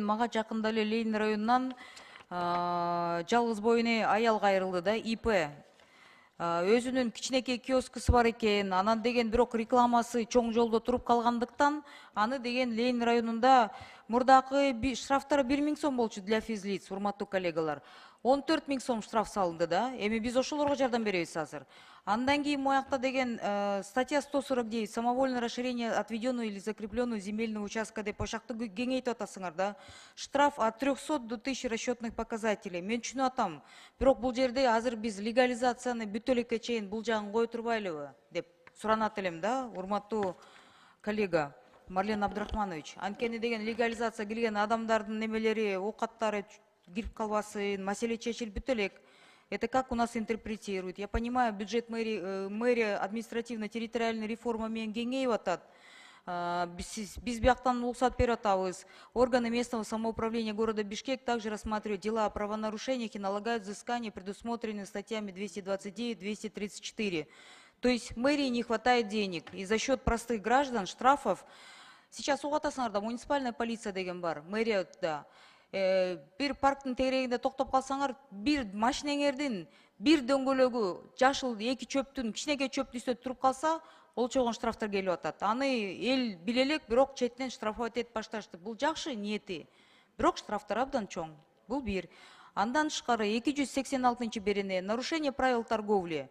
Мага жакында эле Ленин районунан жалгыз боюна аял кайрылды да, ИП. Өзүнүн кичинекей киоскысы бар экен, анан деген бирок рекламасы чоң жолдо туруп калгандыктан, аны деген Ленин районунда мурдакы штрафтары 1000 сом болчу для физлиц, урматтуу коллегалар. 14 000 сом штраф салынды да. Эми биз ошолорго жардам беребиз азыр. Андан кийин моякта деген статья 149 самовольное расширение отведенного или закрепленного земельного участка деп ошакты кеңейтип атасыңар да. Штраф от 300 до 1000 расчетных показателей. Мен түшүнүп атам. Бирок бул жерде азыр биз легализацияны бүт элекке чейин бул жагын кое турбайлыбы деп суранат элем да, урматтуу коллега Марлен Абдрахманович. Анткени деген легализация келген адамдардын немелери, оокаттары кирип калбасын, маселе чечилип бүт элек. Это как у нас интерпретируют. Я понимаю, бюджет мэрия административно-территориальной реформа мен кеңейип атат. Биз бияктан уруксат берип атабыз. Органы местного самоуправления города Бишкек также рассматривают дела о правонарушениях и налагают взыскания, предусмотренные статьями 229-234. То есть мэрии не хватает денег. И за счет простых граждан, штрафов, сейчас угатасыңар да, муниципальная полиция деген бар, мэрия да. Bir парктын тегерегинде токтоп калсаңар, бир машинеңердин бир дөңгөлөгү жашыл эки чөптүн кичинекей чөп түстө туруп калса, ол чогон штрафтар келип атат. Аны эл биле элек, бирок четтен штрафовать этип башташты. Бул жакшы ниети. Бирок штрафтар абдан чоң. Бул бир. Андан тышкары 286-берене нарушение правил торговли.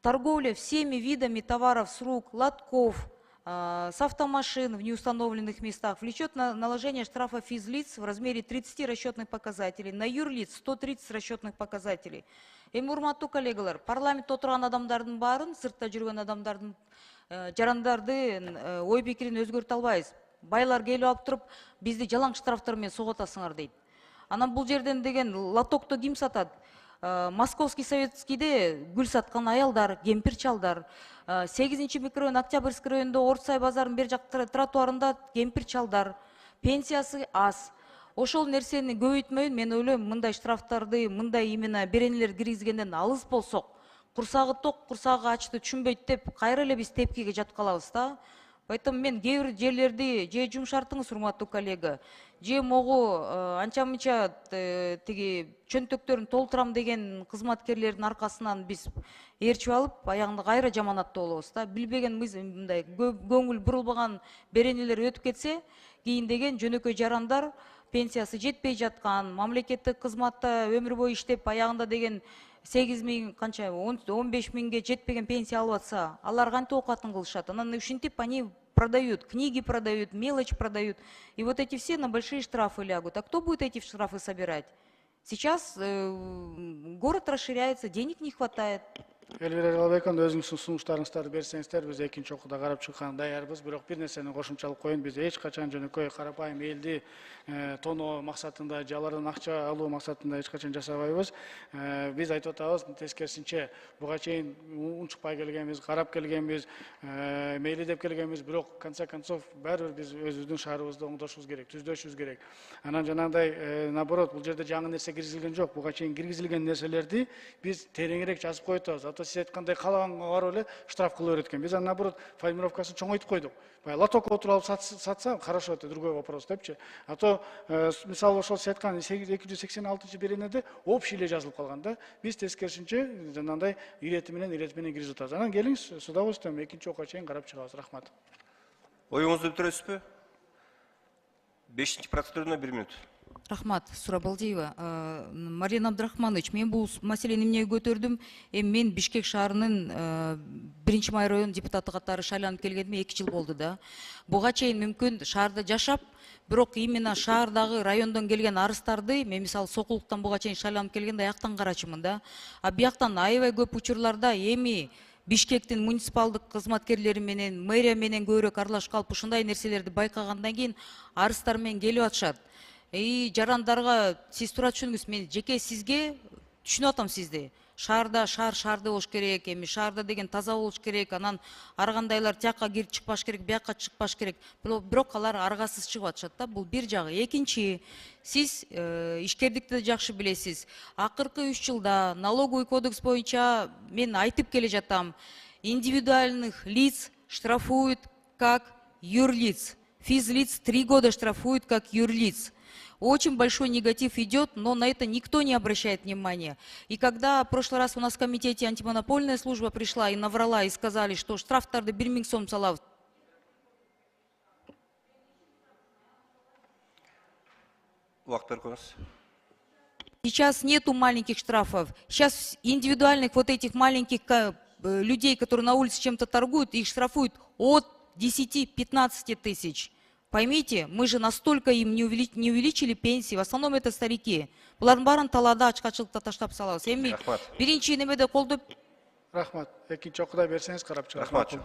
Торговля всеми видами товаров с рук, лотков, с автомашин в неустановленных местах влечет на наложение штрафа физлиц в размере 30 расчетных показателей, на юрлиц 130 расчетных показателей. Урматтуу коллегалар, парламентте отурган адамдардын баарын, сыртта жүргөн адамдардын жарандарды ой пикирин өзгөртө албайбыз. Байлар келип алып туруп, бизди жалаң штрафтар менен согуп атасыңар дейт. Анан бул жерден деген лотокто ким сатат? Московский Советскийде гүл саткан аялдар, кемпир чалдар. 8-чи микрорайон Октябрьский районунда Орсай базарынын бер жак тротуарында кемпир чалдар. Пенсиясы аз. Ошол нерсени көбөйтмөйүн, мен ойлойм, мындай штрафтарды, мындай именно беренелер киргизгенден алыс болсок, курсагы ток, курсагы ачты түшүнбөйт деп, кайра эле биз тепкиге жатып калабыз да. Поэтому мен кээ бир жерлерди же жумшартыңыз, урматтуу коллега, же могу анча-мынча тиги чөнтөктөрүн толтурам деген кызматкерлердин аркасынан биз ээрчип алып, аягында кайра жаманатта болобуз да. Билбеген мындай көңүл бурулбаган беренелер өтүп кетсе, кийин деген жөнөкөй жарандар пенсиясы жетпей жаткан, мамлекеттик кызматта өмүр бою иштеп, аягында деген 8 000, канча 15 000ге жетпеген пенсия алып атса, алар кантип оокатын кылышат? Анан ушинтип они продают, книги продают, мелочь продают. И вот эти все на большие штрафы лягут. А кто будет эти штрафы собирать? Сейчас город расширяется, денег не хватает. Элвира Жалалбековна, өзүңүздүн сунуштарыңыздарды берсеңиздер, биз экинчи окууда карап чыкканга даярбыз. Бирок бир нерсени кошумчалап коеюн, биз эч качан жөнөкөй карапайым элди тоноо максатында, же алардан акча алуу максатында эч качан жасабайбыз. Биз айтып атабыз, тескерисинче буга чейин унчукпай келгенбиз, карап келгенбиз, мейли деп келгенбиз, бирок в конце концов баары бир биз өзүбүздүн шаарыбызды оңдошубуз керек, түздөшүбүз керек. Анан жанагындай наоборот, бул жерде жаңы нерсе киргизилген жок. Буга чейин киргизилген нерселерди биз тереңирээк жазып коюп атабыз. Сиз айткандай каалаганга барып эле штраф кыла берет экен. Биз наоборот формировкасын чоңойтуп койдук. Баягы лоток отуруп алып сатса, хорошо, это другой вопрос депчи. А то мисалы ошол сиз айткан 286-беренеде общий эле жазылып калган да. Биз тескерисинче жанагындай ирети менен киргизип атабыз. Анан келиңиз, с удовольствием экинчи окуга чейин карап чыгабыз. Рахмат. Оюңузду бүтүрөсүзбү? 5-чи процедурана 1 минут. Рахмат, Сурабалдиева. Марин Абдрахманович, мен бул маселени эмнеге көтөрдүм? Мен Бишкек шаарынын 1-май район депутаты катары шайланып келгениме 2 жыл болду да. Буга чейин мүмкүн шаарда жашап, бирок именно шаардагы райондон келген арыздарды, мен мисалы Сокулуктан буга чейин шайланып келгенде аяктан карачымын да. А бияктан аябай көп учурларда эми Бишкектин муниципалдык кызматкерлери менен, мэрия менен көбүрөөк аралашып калып, ушундай нерселерди байкагандан кийин арыздар менен келип атышат. Жарандарга сиз туура түшүнүңүз, мен жеке сизге түшүнүп атам сизди. Шаарда шаарда болуш керек, эми шаарда деген таза болуш керек, анан ар кандайлар тияка кирип чыкпаш керек, бияка чыкпаш керек. Бирок алар аргасыз чыгып атышат да, бул бир жагы. Экинчи, сиз ишкердикти жакшы билесиз. Акыркы 3 жылда налоговый кодекс боюнча мен айтып келе жатам, индивидуальных лиц штрафуют как юрлиц. Физлиц 3 года штрафуют как юрлиц. Очень большой негатив идет, но на это никто не обращает внимания. И когда в прошлый раз у нас в комитете антимонопольная служба пришла и наврала, и сказали, что штрафтарды 1 000 сом салав. Уақыт беріңіз. Сейчас нету маленьких штрафов. Сейчас индивидуальных вот этих маленьких людей, которые на улице чем-то торгуют, их штрафуют от 10-15 тысяч. Поймите, мы же настолько им не увеличили пенсии, в основном это старики. Бұлардың барын талада ачкачылыкта таштап салабыз. Эми Рахмат. биринчи немеде колдоп Рахмат. Экинчи окууда берсеңиз карап чыгат. Рахмат.